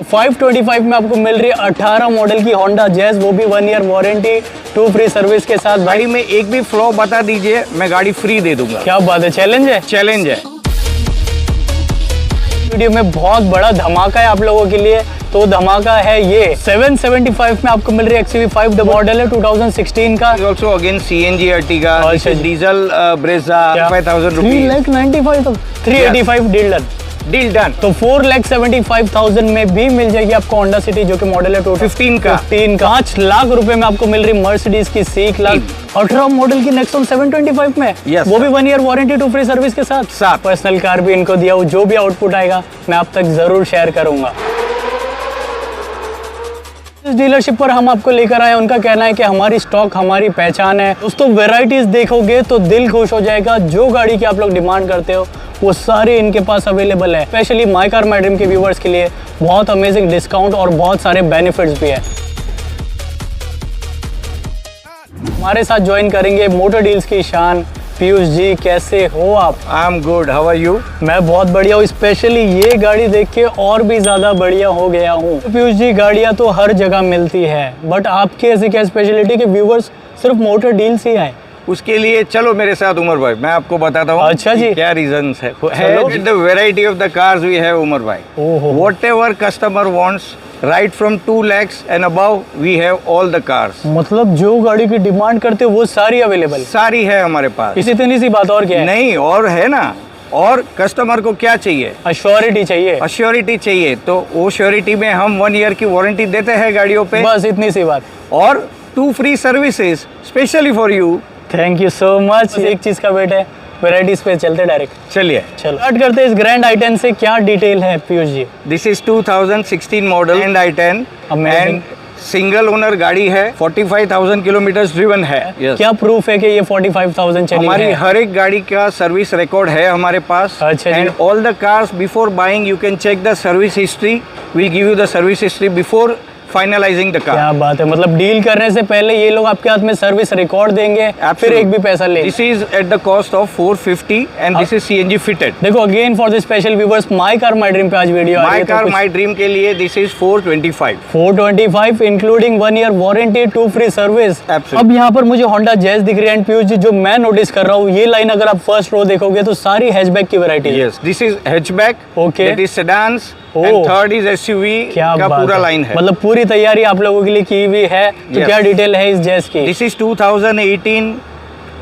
525 में आपको मिल रही है 18 मॉडल की होंडा जैज, वो भी 1 ईयर वारंटी 2 फ्री सर्विस के साथ। गाड़ी में एक भी फ्लॉ बता दीजिए, मैं गाड़ी फ्री दे दूंगा। क्या बात है, चैलेंज है। चैलेंज है। वीडियो में बहुत बड़ा धमाका है आप लोगों के लिए, तो धमाका है ये 775 में आपको मिल रही है XUV5 मॉडल है 2016 का। Also again CNG Ertiga, diesel Brezza, 5000 rupees 395 385 deal done. तो 4,75,000 में भी मिल जाएगी आपको होंडा सिटी, जो कि मॉडल है 15 का। 5 लाख रुपए में आपको मिल रही मर्सिडीज की C क्लास 18 मॉडल की नेक्सॉन 725 में। yes, वो भी 1 ईयर वारंटी 2 फ्री सर्विस के साथ। पर्सनल कार भी इनको दिया हूँ, जो भी आउटपुट आएगा मैं आप तक जरूर शेयर करूंगा। इस डीलरशिप पर हम आपको लेकर आए, उनका कहना है कि हमारी स्टॉक हमारी पहचान है। दोस्तों वैरायटीज देखोगे तो दिल खुश हो जाएगा। जो गाड़ी की आप लोग डिमांड करते हो वो सारे इनके पास अवेलेबल है। Specially my car my dream के व्यूवर्स के लिए बहुत अमेजिंग डिस्काउंट और बहुत सारे बेनिफिट्स भी है। हमारे साथ ज्वाइन करेंगे मोटर डील्स की शान पीयूष जी। कैसे हो आप? I am good, how are you? मैं बहुत बढ़िया हूँ। स्पेशली ये गाड़ी देख के और भी ज्यादा बढ़िया हो गया हूँ। तो पीयूष जी, गाड़ियाँ तो हर जगह मिलती है, बट आपकी ऐसी क्या स्पेशलिटी कि व्यूवर्स सिर्फ मोटर डील्स ही आए? उसके लिए चलो मेरे साथ उमर भाई, मैं आपको बताता हूँ। अच्छा जी, क्या रीजंस है। The variety of the cars we have Umar भाई। Whatever customer wants, right from 2 lakhs and above we have all the cars. मतलब जो गाड़ी की डिमांड करते हो वो सारी अवेलेबल? सारी है हमारे पास। इतनी सी बात और क्या है? नहीं, और है ना। और कस्टमर को क्या चाहिए? अश्योरिटी चाहिए। अश्योरिटी चाहिए, तो वो श्योरिटी में हम 1 ईयर की वारंटी देते हैं गाड़ियों पे। बस इतनी सी बात। और 2 free services specially for you. Thank you so much. एक चीज का वेट है, वैरायटीज पे चलते डायरेक्ट। चलिए स्टार्ट करते हैं इस ग्रैंड i10 से। क्या डिटेल है Piyush ji? This is 2016 model grand i10 and single owner गाड़ी है। 45,000 किलोमीटर ड्रिवन है। क्या प्रूफ है कि ये 45,000 चली हमारी हर एक गाड़ी का सर्विस रिकॉर्ड है हमारे पास। अच्छा, and all the cars before buying you can check the service history. Will give you the service history before finalizing the car. क्या बात है, मतलब डील करने से पहले ये लोग आपके हाथ में सर्विस रिकॉर्ड देंगे, फिर एक भी पैसा ले। This is at the cost of 450 and this is CNG fitted. देखो again for the special viewers, my car my dream पे आज वीडियो आ रही है। माई कार माई ड्रीम के लिए this is 425 including 1 year warranty 2 free service. अब यहाँ पर मुझे होंडा जैज दिख रही है। एंड पीयूष जी, जो मैं नोटिस कर रहा हूँ, ये लाइन अगर आप फर्स्ट रो देखोगे तो सारी हैचबैक की वैरायटी है। This is hatchback, okay, that is sedans and third is SUV का पूरा लाइन है। मतलब पूरी तैयारी आप लोगों के लिए की हुई है। तो क्या डिटेल है इस जैज की? This is 2018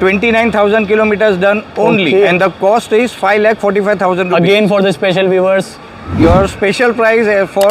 29,000 kilometers done only, and the cost is 5,45,000 rupees. Again for the special viewers, your special price for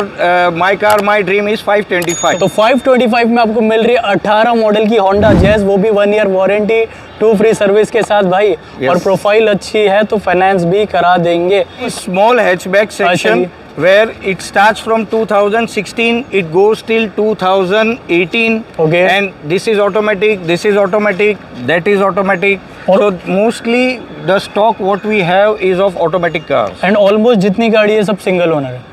my car my dream is 525. तो 525 में आपको मिल रही है 18 मॉडल की होंडा जैज, वो भी 1 ईयर वारंटी 2 फ्री सर्विस के साथ भाई। और प्रोफाइल अच्छी है तो फाइनेंस भी करा देंगे। Small hatchback section where it starts from 2016, it goes till 2018. Okay. And this is automatic, that is automatic. So mostly the stock what we have is of automatic cars. And almost जितनी गाड़ी है सब single owner है।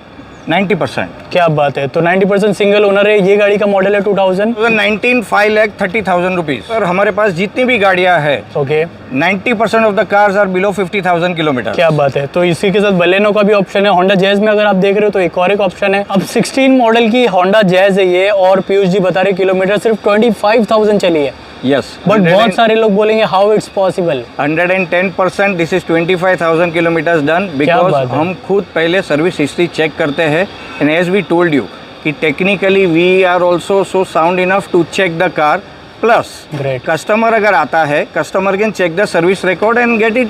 90%। क्या बात है, तो 90% single owner है। ये गाड़ी का मॉडल है 2019 5,30,000 रुपीज। सर हमारे पास जितनी भी गाड़ियाँ है, okay, 90% of the cars are below 50,000 kilometre. क्या बात है। तो इसी के साथ बलेनो का भी ऑप्शन है। होंडा जैज में अगर आप देख रहे हो तो एक और एक ऑप्शन है। अब 16 मॉडल की होंडा जैज है ये, और पीयूष जी बता रहे किलोमीटर सिर्फ 25,000 चली है। यस, बट बहुत सारे लोग बोलेंगे how it's possible. 110% this is 25,000 kilometre done, because हम खुद पहले सर्विस हिस्ट्री चेक करते हैं। And as we told you कि technically we are also so sound enough to check the car. Plus customer अगर आता है, customer can check the service record and get it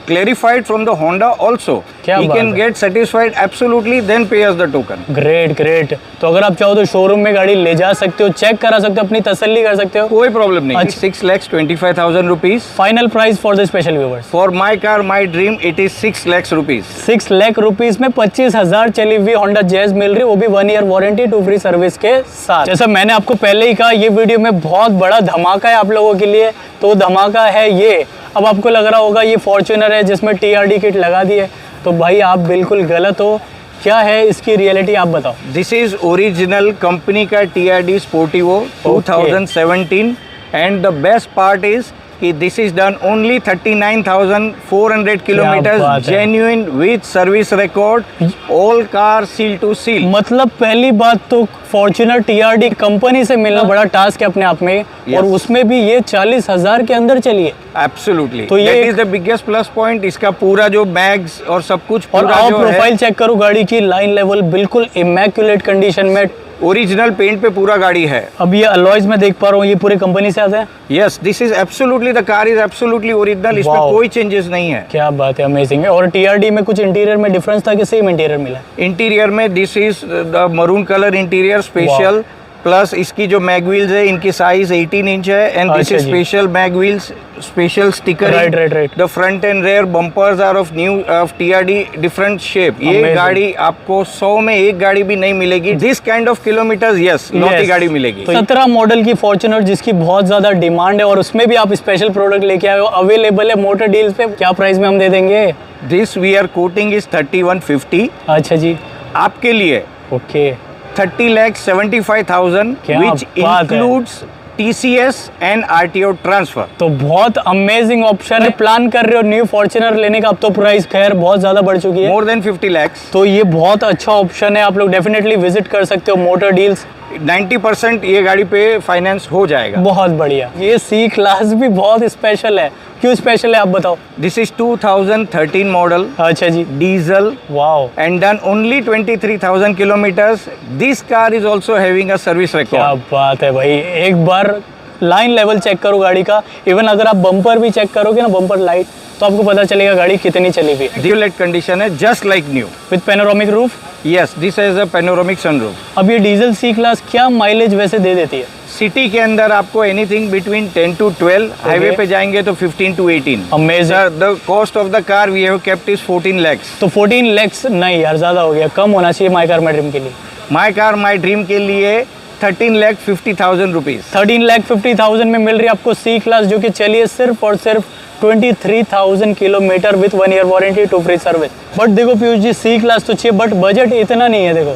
clarified from the Honda also. He can get satisfied absolutely, then pay us the token. Great. तो अगर आप चाहो तो showroom में गाड़ी ले जा सकते हो, चेक करा सकते हो, अपनी तसल्ली कर सकते हो, कोई प्रॉब्लम नहीं। 6,25,000 rupees final price for the special viewers. For my car my dream it is 6 lakh rupees. 6 lakh rupees में 25,000 चली हुई होंडा जैज मिल रही है, वो भी 1 ईयर वारंटी 2 फ्री सर्विस के साथ। जैसा मैंने आपको पहले ही कहा, ये वीडियो में बहुत बड़ा धमाका है आप लोगों के लिए। तो धमाका है ये। अब आपको लग रहा होगा ये फॉर्च्यूनर है जिसमें TRD किट लगा दी है, तो भाई आप बिल्कुल गलत हो। क्या है इसकी रियलिटी आप बताओ। दिस इज ओरिजिनल कंपनी का TRD Sportivo 2017 and the best part is कि दिस इज डन ओनली 39,400 बात किलोमीटर, है। Genuine with service record, all car seal to seal. मतलब पहली बात तो फॉर्च्यूनर TRD कंपनी से मिलना बड़ा टास्क है अपने आप में, और उसमें भी ये 40,000 के अंदर चलिए। एब्सोल्युटली, तो ये that is the biggest plus point. इसका पूरा जो बैग्स और सब कुछ और पूरा आओ जो प्रोफाइल है, चेक करो गाड़ी की, लाइन लेवल बिल्कुल इमैक्युलेट कंडीशन में। ओरिजिनल पेंट पे पूरा गाड़ी है। अब ये अलॉयज में देख पा रहा हूँ, ये पूरे कंपनी से आते हैं। Yes, this is absolutely, the car is absolutely original, इसमें Wow. कोई चेंजेस नहीं है। क्या बात है, अमेजिंग है। और TRD में कुछ इंटीरियर में डिफरेंस था कि सेम इंटीरियर मिला? इंटीरियर में this is the maroon colour interior special, plus इसकी जो मैग व्हील्स है इनकी साइज 18 इंच है, एंड दिस अच्छा इज जी। Special mag wheels, special sticker. Right. The front and rear bumpers are of new of TRD different shape. ये Amazing. गाड़ी आपको 100 में एक गाड़ी भी नहीं मिलेगी। This kind of kilometres yes लौती Yes. गाड़ी मिलेगी। तो 17 मॉडल की फॉर्च्यूनर जिसकी बहुत ज्यादा डिमांड है, और उसमें भी आप स्पेशल प्रोडक्ट लेके आए हो, अवेलेबल है मोटर डील्स पे। क्या प्राइस में हम दे देंगे? This we are coating is 3150 अच्छा जी, आपके लिए। ओके। 30,75,000 क्या which बात है। includes TCS and RTO transfer। तो बहुत अमेजिंग ऑप्शन है। प्लान कर रहे हो न्यू फॉर्च्यूनर लेने का, अब तो प्राइस खैर बहुत ज्यादा बढ़ चुकी है, मोर देन 50 lakhs। तो ये बहुत अच्छा ऑप्शन है। आप लोग डेफिनेटली विजिट कर सकते हो मोटर डील्स। 90% ये गाड़ी पे फाइनेंस हो जाएगा। बहुत बढ़िया। ये C क्लास भी बहुत स्पेशल है। क्यों स्पेशल है आप बताओ? दिस इज 2013 मॉडल, अच्छा जी, diesel, wow, and done only 23,000 kilometers। This car is also having a service क्या record। बात है भाई। एक बार लाइन लेवल चेक करो गाड़ी का, इवन अगर आप बम्पर भी चेक करोगे ना, बम्पर लाइट, तो आपको पता चलेगा गाड़ी कितनी चली हुई है। Immaculate कंडीशन है, just like new. With panoramic roof. Yes, this is a panoramic sunroof. अब ये डीजल C क्लास क्या माइलेज वैसे दे देती है? सिटी के अंदर आपको एनीथिंग बिटवीन 10 to 12, हाईवे पे जाएंगे तो 15 to 18। Amazing. The cost of the car we have kept is 14 lakhs। तो 14 lakhs नहीं यार, ज़्यादा हो गया, कम होना चाहिए माई कार माई ड्रीम के लिए। माई कार माई ड्रीम के लिए 13,50,000 रुपीज। 13,50,000 में मिल रही है आपको C क्लास, जो कि चलिए सिर्फ और सिर्फ 23,000 kilometre with 1 year warranty, 2 free service. But देखो पीयूष जी, C क्लास तो चाहिए, बट बजट इतना नहीं है। देखो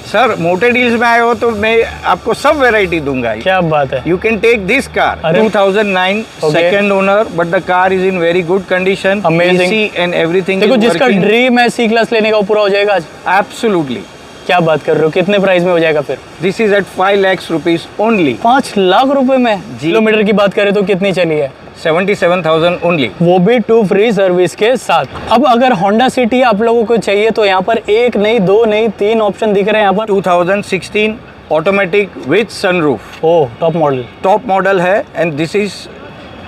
सर, मोटर डील्स में आए हो तो मैं आपको सब वेराइटी दूंगा। क्या बात है। You can take this car, अरे। 2009 Okay. Second owner, but the car is in very good condition. Amazing. And everything. देखो जिसका ड्रीम है C क्लास लेने का, वो पूरा हो जाएगा आज। एब्सोल्युटली। क्या बात कर रहे हो, कितने प्राइस में हो जाएगा फिर? This is at 5 lakhs rupees only. 5 lakh रुपए में? जी। किलोमीटर की बात करें तो कितनी चली है? 77,000 ओनली, वो भी 2 फ्री सर्विस के साथ। अब अगर होंडा सिटी आप लोगों को चाहिए तो यहाँ पर एक नहीं, दो नहीं, 3 ऑप्शन दिख रहे हैं यहाँ पर। 2016 automatic with sunroof, oh, top model. Top model है, and this is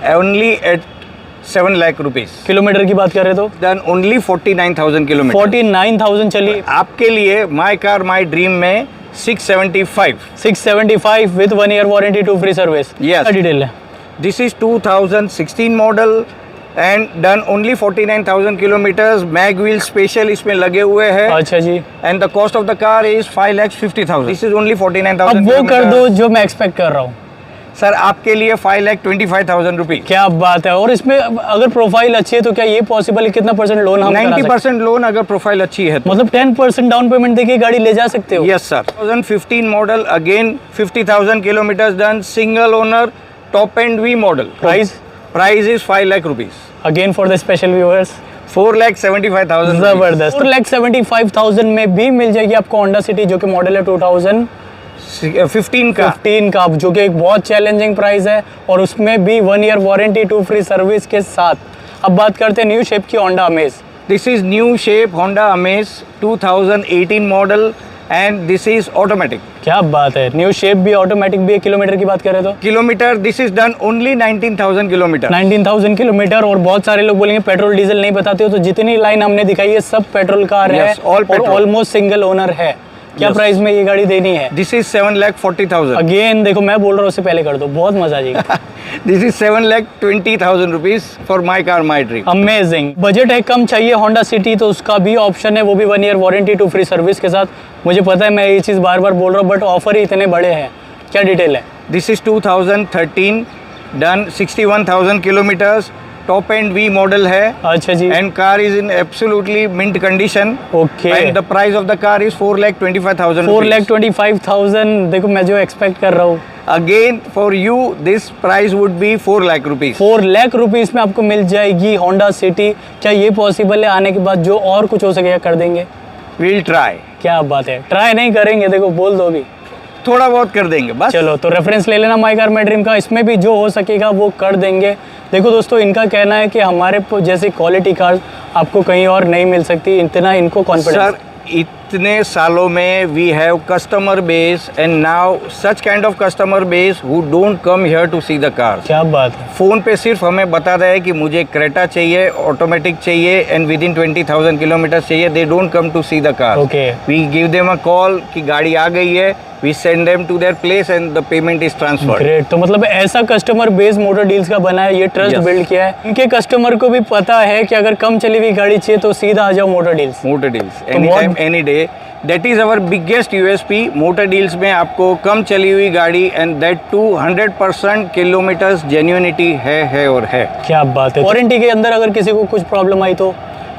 only at 7 lakh rupees. Kilometre की बात करें तो डन ओनली 49,000 किलोमीटर। 49,000 चली। आपके लिए माई कार माई ड्रीम में 675। 675 with 1 year warranty, 2 free service. Yes. क्या डिटेल है? This is 2016 model and done only 49,000 kilometres. Mag wheel special इसमें लगे हुए हैं, अच्छा जी। And the cost of the car is 5,50,000। This is only 49,000। अब वो कर दो जो मैं एक्सपेक्ट कर रहा हूँ। सर, आपके लिए 5,25,000 रुपीज। क्या बात है। और इसमें अगर प्रोफाइल अच्छी है तो क्या ये पॉसिबल है? कितना परसेंट लोन हम करा सकते हैं? 90% लोन अगर प्रोफाइल अच्छी है तो। मतलब 10% डाउन पेमेंट देके गाड़ी ले जा सकते हो? Yes sir. 2015 model, again 50,000 kilometres done, single owner, top end V model. Price is 5 lakh rupees. Again for the special viewers 4,75,000। जबरदस्त। 4,75,000 में भी मिल जाएगी आपको होंडा सिटी, जो कि मॉडल है 2015 का, जो कि एक बहुत चैलेंजिंग प्राइस है, और उसमें भी 1 year वारंटी, 2 फ्री सर्विस के साथ। अब बात करते हैं न्यू शेप की Honda amaze. This is new shape Honda amaze 2018 model, and this is automatic. क्या बात है। न्यू शेप भी, ऑटोमेटिक भी है। किलोमीटर की बात करें तो kilometre this is done only 19,000 kilometre. 19,000 kilometre. और बहुत सारे लोग बोलेंगे पेट्रोल डीजल नहीं बताते हो, तो जितनी लाइन हमने दिखाई है सब पेट्रोल कार है, Yes, all और petrol. ऑलमोस्ट सिंगल ओनर है। क्या Yes. प्राइस में ये गाड़ी देनी है? This is 7,40,000। अगेन देखो, मैं बोल रहा हूँ उससे पहले कर दो, बहुत मजा आ जाएगा। This is 7,20,000 rupees for my car my dream. Amazing. Budget है कम, चाहिए होंडा सिटी, तो उसका भी ऑप्शन है, वो भी 1 year वारंटी, 2 फ्री सर्विस के साथ। मुझे पता है मैं ये चीज़ बार बार बोल रहा हूँ, बट ऑफर ही इतने बड़े हैं। क्या डिटेल है? This is 2013 done 61,000 kilometres, top end V model है, अच्छा जी। And car is in absolutely mint condition. Okay. And the price of the car is 4,25,000। 4,25,000। देखो मैं जो एक्सपेक्ट कर रहा हूँ, again for you this price would be 4 lakh rupees. 4 lakh rupees में आपको मिल जाएगी होंडा सिटी। क्या ये पॉसिबल है आने के बाद जो और कुछ हो सकेगा कर देंगे? Will try. क्या बात है, ट्राई नहीं करेंगे? देखो बोल दो भी, थोड़ा बहुत कर देंगे बस। चलो तो रेफरेंस ले लेना माई कार माई ड्रीम का, इसमें भी जो हो सकेगा वो कर देंगे। देखो दोस्तों, इनका कहना है कि हमारे जैसी क्वालिटी कार्स आपको कहीं और नहीं मिल सकती, इतना इनको कॉन्फिडेंस। सर इतने सालों में we have customer base and now such kind of customer base who don't come here to see the cars. क्या बात है। फ़ोन पे सिर्फ हमें बता रहे हैं कि मुझे क्रेटा चाहिए, ऑटोमेटिक चाहिए एंड विद इन 20,000 किलोमीटर चाहिए। They don't come to see the car. Okay, we give them a call कि गाड़ी आ गई है, we send them to their place and the payment is transferred. Great. तो मतलब ऐसा कस्टमर बेस मोटर डील्स का बना है, ये ट्रस्ट Yes. बिल्ड किया है। इनके कस्टमर को भी पता है कि अगर कम चली हुई गाड़ी चाहिए तो सीधा आ जाओ motor deals. Motor deals any time any day, that is our biggest USP. Motor deals में आपको कम चली हुई गाड़ी and that too 100% kilometres genuinity है और है। क्या बात है। वारंटी के अंदर अगर किसी को कुछ प्रॉब्लम आई तो?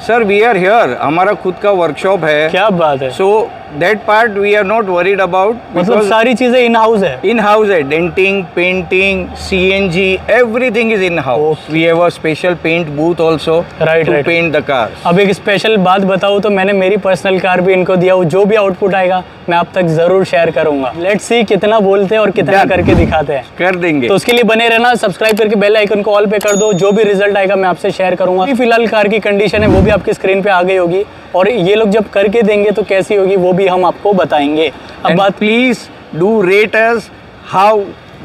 सर वी आर हियर, हमारा खुद का वर्कशॉप है। क्या बात है। So that part we are not worried about. मतलब सारी चीजें इन हाउस है? इन हाउस है, denting, painting, CNG, everything is in house. We have a special paint booth also Right, to right. Paint the cars. अब एक special बात बताऊँ तो मैंने मेरी पर्सनल कार भी इनको दिया, जो भी आउटपुट आएगा मैं आप तक जरूर शेयर करूंगा। लेट्स सी कितना बोलते हैं और कितना Done. करके दिखाते हैं। कर देंगे। तो उसके लिए बने रहना, सब्सक्राइब करके बेल आइकन को ऑल पे कर दो, जो भी रिजल्ट आएगा मैं आपसे शेयर करूंगा। अभी फिलहाल कार की कंडीशन है वो भी आपकी स्क्रीन पे आ गई होगी, और ये लोग जब करके देंगे तो कैसी होगी वो भी हम आपको बताएंगे। अब And बात, please do rate us, how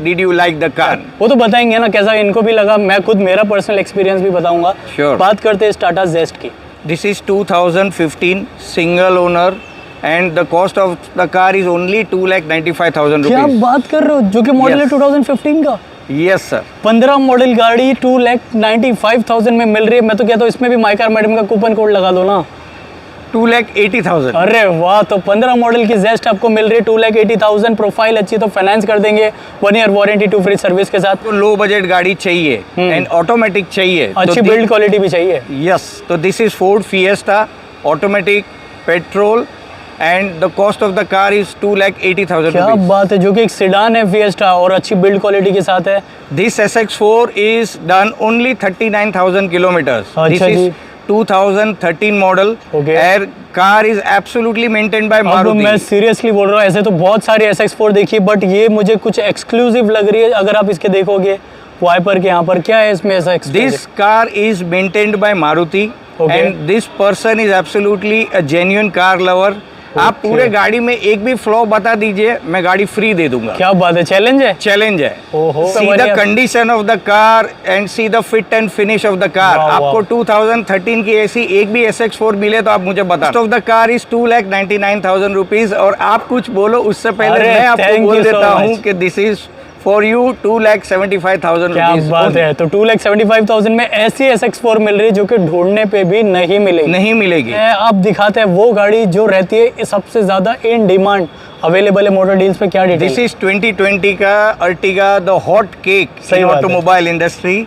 did you like the car? वो तो बताएंगे ना कैसा इनको भी लगा, मैं खुद मेरा पर्सनल एक्सपीरियंस भी बताऊंगा। Sure. बात करते हैं टाटा जेस्ट की। This is 2015 single owner and the cost of the car is only 2,95,000 क्या rupees. बात कर रहे हो, जो कि मॉडल है Yes. 2015 का? Yes sir. 15 मॉडल गाड़ी 2,95,000 में मिल रही है। मैं तो कहता हूँ इसमें भी माई कार मैडम का कूपन कोड लगा दो ना। 2,80,000. अरे वाह, तो 15 मॉडल की जेस्ट आपको मिल रही है 2,80,000। प्रोफाइल अच्छी तो फाइनेंस कर देंगे, 1 ईयर वारंटी 2 फ्री सर्विस के साथ। तो लो बजट गाड़ी चाहिए एंड ऑटोमेटिक चाहिए, अच्छी बिल्ड क्वालिटी भी चाहिए। यस, तो this is Ford fiesta automatic petrol and the cost of the car is 2,80,000 क्या रुपीज। बात है, जो कि एक सिडान है फिएस्टा और अच्छी बिल्ड क्वालिटी के साथ है। This SX4 is done only 39,000 kilometres. अच्छा दिस जी। Is 2013 model. Okay. Our car is absolutely maintained by अब मारुति। मैं सीरियसली बोल रहा हूँ, ऐसे तो बहुत सारी SX4 देखी, बट ये मुझे कुछ एक्सक्लूसिव लग रही है। अगर आप इसके देखोगे वाइपर के यहाँ पर, क्या है इसमें ऐसा exclusive? This car is maintained by Maruti. Okay. And this person is absolutely a genuine car lover. आप Okay. पूरे गाड़ी में एक भी फ्लॉ बता दीजिए, मैं गाड़ी फ्री दे दूंगा। क्या बात है, चैलेंज है। चैलेंज है। ओहो। See the condition of the car and see the fit and finish off the car. वाह, आपको वाह। 2013 की ऐसी एक भी SX4 मिले तो आप मुझे बता। Cost of the car is 2,99,000 rupees. और आप कुछ बोलो उससे पहले अरे, मैं आपको thank बोल you so देता हूँ much. कि दिस इज फॉर यू 2,75,000 क्या रुपीज। बात है, तो 2,75,000 में ऐसी SX4 मिल रही है जो कि ढूंढने पे भी नहीं मिलेगी। नहीं मिलेगी। अब दिखाते हैं वो गाड़ी जो रहती है सबसे ज्यादा इन डिमांड अवेलेबल है मोटर डील्स पे। क्या डिटेल? दिस इज 2020 का अर्टिगा, द हॉट केक सही इन बात है। Automobile industry.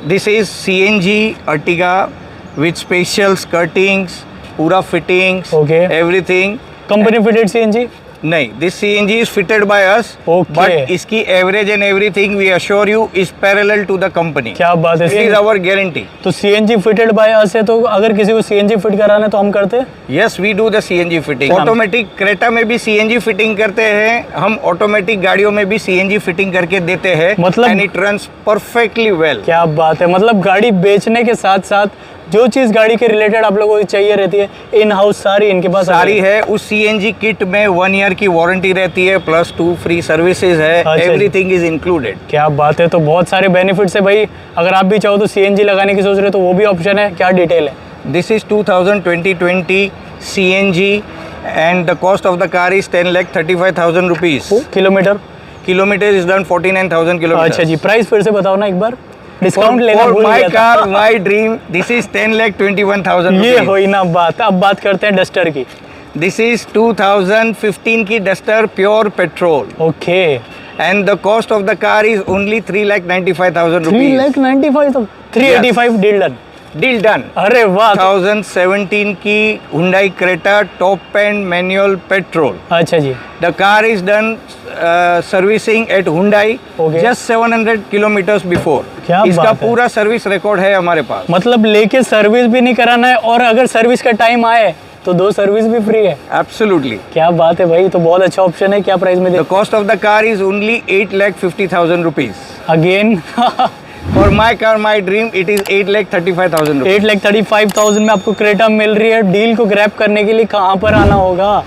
This is CNG Ertiga with special skirtings, पूरा fittings, Okay. Everything. Company fitted CNG? नहीं, this CNG is fitted by us, Okay. But इसकी average and everything we assure you is parallel to the company. क्या बात है। This is our guarantee. तो CNG fitted by us है, तो अगर किसी को CNG फिट कराना है तो हम करते हैं। Yes, we do the CNG fitting. Automatic Creta में भी CNG फिटिंग करते हैं हम, ऑटोमेटिक गाड़ियों में भी CNG फिटिंग करके देते हैं। मतलब- and it runs perfectly well. क्या बात है, मतलब गाड़ी बेचने के साथ साथ जो चीज गाड़ी के रिलेटेड आप लोगों को चाहिए रहती है इन हाउस सारी इनके पास सारी है। उस CNG किट में 1 ईयर की वारंटी रहती है, प्लस 2 फ्री सर्विसेज है। अच्छा जी। Everything is included. क्या बात है, तो बहुत सारे बेनिफिट्स है भाई। अगर आप भी चाहो तो CNG लगाने की सोच रहे हो तो वो भी ऑप्शन है। क्या डिटेल है? This is 2020 CNG and the cost of the car is 10,35,000 rupees. Kilometre? Kilometre is done 49,000 kilometre. अच्छा जी, प्राइस फिर से बताओ ना एक बार, डिस्काउंट लेना भूल माई गया था। Car my dream this is 10,21,000 ये रुपीज। हुई ना बात। अब बात करते हैं डस्टर की। दिस इज 2015 की Duster pure petrol okay, and the cost of the car is only 3,95,000 rupees. 3,95,000, 385 deal done. Deal done. अरे वाह। 2017 की Hyundai Creta top end manual petrol. अच्छा जी। The car is done servicing at Hyundai Okay. Just 700 kilometres before. क्या इसका बात है। पूरा सर्विस रिकॉर्ड है हमारे पास। मतलब लेके सर्विस भी नहीं कराना है, और अगर सर्विस का टाइम आए तो 2 सर्विस भी फ्री है। एब्सोल्युटली। क्या बात है भाई, तो बहुत अच्छा ऑप्शन है। क्या प्राइस में दे? The cost of the car is only 8,50,000 rupees. Again for my car my dream it is 8,35,000 rupees. 8,35,000 में आपको क्रेटा मिल रही है। डील को ग्रैब करने के लिए कहाँ पर आना होगा?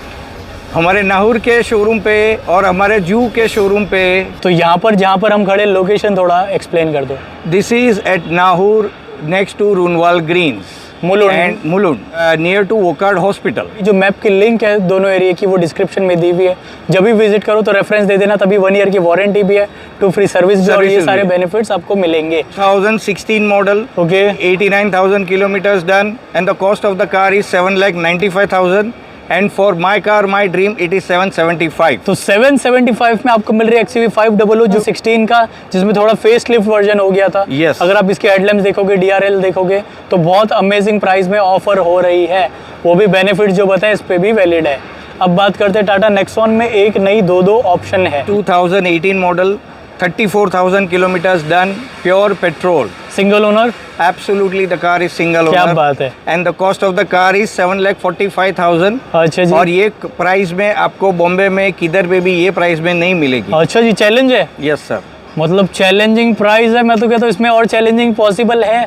हमारे नाहूर के शोरूम पे और हमारे जू के शोरूम पे। तो यहाँ पर जहाँ पर हम खड़े, लोकेशन थोड़ा एक्सप्लेन कर दो। This is at Nahur next to Runwal greens Mulund. And Mulund near to Wockhardt hospital. जो मैप की लिंक है दोनों एरिया की, वो डिस्क्रिप्शन में दी हुई है। जब भी विजिट करो तो रेफरेंस दे देना। तभी 1 ईयर की वारंटी भी है, 2 फ्री सर्विस भी, और ये Services सारे भी। बेनिफिट्स आपको मिलेंगे। 2016 model, okay 89,000 kilometers done, and the cost of the car is 7,95,000, and for my car my dream it is 775. तो 775 में आपको मिल रही है XUV 500 जो 16 का, जिसमें थोड़ा फेस लिफ्ट वर्जन हो गया था। Yes. अगर आप इसके हेडलैम्प्स देखोगे, DRL देखोगे, तो बहुत अमेजिंग प्राइस में ऑफर हो रही है। वो भी बेनिफिट जो बताए इस पे भी वैलिड है। अब बात करते हैं टाटा नेक्सॉन में। एक नई 2 ऑप्शन है। 2018 model, 34,000 kilometers done, pure petrol. Single owner. Absolutely the car is single क्या owner. बात है। And the cost of the car is 7,45,000. अच्छा जी। और ये प्राइस में आपको बॉम्बे में किधर पे भी ये प्राइस में नहीं मिलेगी। अच्छा जी, चैलेंज है। Yes sir. मतलब चैलेंजिंग प्राइस है। मैं तो कहता हूँ इसमें और चैलेंजिंग पॉसिबल है।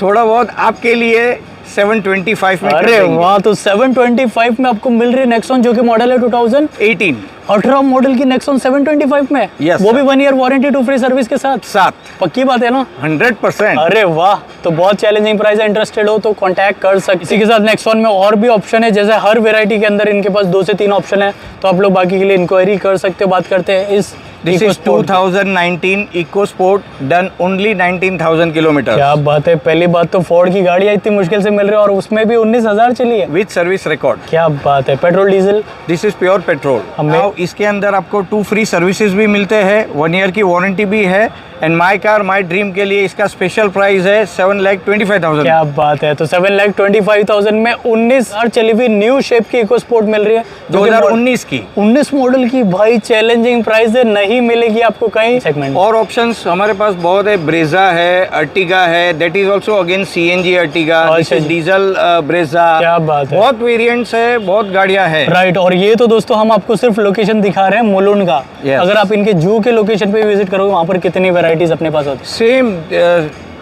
थोड़ा बहुत आपके लिए 725 में कर अरे देंगे। वाह, तो 725 में आपको मिल रही है नेक्सॉन, जो कि मॉडल है 2018 18 मॉडल की नेक्सॉन 725 में। Yes, वो sir. भी 1 ईयर वारंटी 2 फ्री सर्विस के साथ। 7 पक्की बात है ना? 100%। अरे वाह, तो बहुत चैलेंजिंग प्राइस है। इंटरेस्टेड हो तो कांटेक्ट कर सकते। इसी के साथ नेक्सॉन में और भी ऑप्शन है, जैसे हर वेराइटी के अंदर इनके पास 2 से 3 ऑप्शन है, तो आप लोग बाकी के लिए इंक्वायरी कर सकते हो। बात करते हैं इस this is EcoSport। 2019 EcoSport done only 19,000 kilometre क्या बात है। पहली बात तो फोर्ड की गाड़ियाँ इतनी मुश्किल से मिल रही है, और उसमें भी 19,000 चली है। With service record. क्या बात है। Petrol diesel. This is pure petrol. Now इसके अंदर आपको 2 फ्री सर्विसेज भी मिलते हैं, 1 ईयर की वारंटी भी है, and my car my dream के लिए इसका स्पेशल प्राइस है 7,25,000। क्या बात है। तो 7,25,000 में 19,000 चली हुई न्यू शेप की इकोस्पोर्ट मिल रही है, जो कि 2019 की 19 मॉडल की। भाई चैलेंजिंग प्राइस है, नहीं मिलेगी आपको कहीं सेगमेंट। और ऑप्शंस हमारे पास बहुत है। ब्रेजा है, अर्टिगा है, that is also again CNG Ertiga, अच्छा जी। Diesel Brezza. क्या बात है। बहुत वेरिएंट्स है, बहुत गाड़ियां है। राइट। और ये तो दोस्तों हम आपको सिर्फ लोकेशन दिखा रहे हैं मुलुंड का। Yes. अगर आप इनके जू के लोकेशन पे विजिट करोगे, वहाँ पर कितनी वैरायटीज अपने पास होती same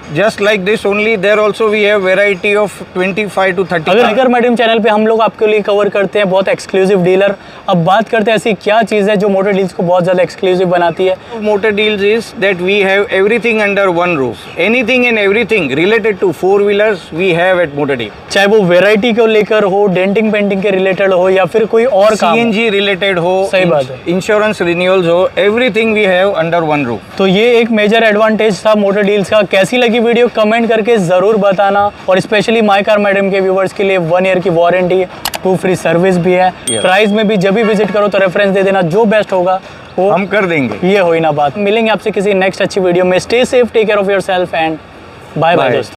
just like this only, there also we have variety of 25 to 30 अगर cars. हैकर मैडम चैनल पे हम लोग आपके लिए कवर करते हैं बहुत एक्सक्लूसिव डीलर। अब बात करते हैं ऐसी क्या चीज़ है जो मोटर डील्स को बहुत ज़्यादा एक्सक्लूसिव बनाती है। Motor deals is that we have everything under one roof. Anything and everything related to 4-wheelers we have at Motor Deal. चाहे वो वैरायटी को लेकर हो, डेंटिंग पेंटिंग के रिलेटेड हो, या फिर कोई और काम हो। CNG related हो, सही बात है। इंश्योरेंस रिन्यूअल्स हो, everything we have under one roof. तो ये एक मेजर एडवांटेज था मोटर डील्स का। कैसी लगी वीडियो कमेंट करके ज़रूर बताना। और स्पेशली माई कार मैडम के व्यूवर्स के लिए 1 ईयर की वारंटी, 2 फ्री सर्विस भी है। Yes. प्राइस में भी जब भी विजिट करो तो रेफरेंस दे देना, जो बेस्ट होगा वो हम कर देंगे। ये हो ही ना बात। मिलेंगे आपसे किसी नेक्स्ट अच्छी वीडियो में। Stay safe, take care of yourself, and bye bye Bye. दोस्तों।